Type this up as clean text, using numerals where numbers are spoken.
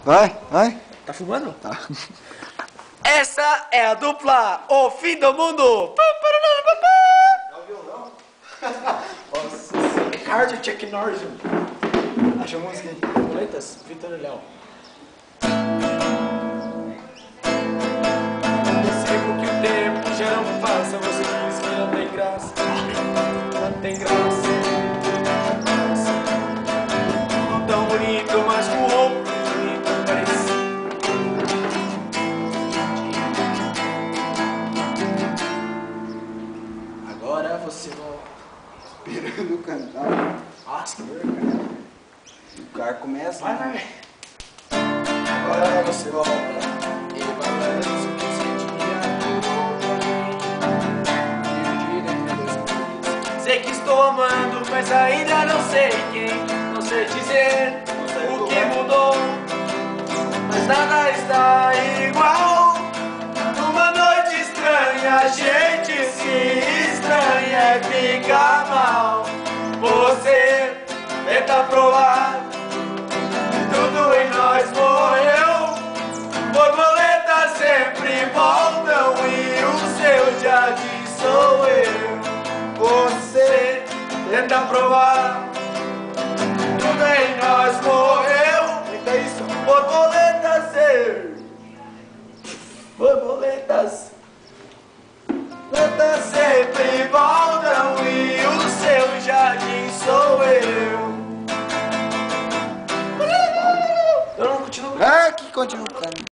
Vai, vai. Tá fumando? Tá. Essa é a dupla O Fim do Mundo. É o violão? Nossa, Ricardo Chuck Norris. Acha a música aí. Boletas, Vitor e Léo. Percebo que o tempo já não passa. Você diz que não tem graça. Não tem graça. Tudo tão bonito, mas com outro bonito parecido. Agora você volta. Esperando cantar. Nossa, que dor, cara. O cara começa. Vai, vai. Agora você volta. E balança o que sentia por sei que estou amando, mas ainda não sei quem. Não sei dizer o que mudou. Mas nada está igual. Numa noite estranha, a gente se estranha e fica mal. Você tenta provar que tudo em nós morreu. Borboletas sempre voltam e o seu jardim sou eu. Você tenta provar que tudo em nós morreu. Tenta isso. Borboletas sempre. Borboletas sempre voltam e o seu jardim sou eu. Eu não continuo. Ah, que continua.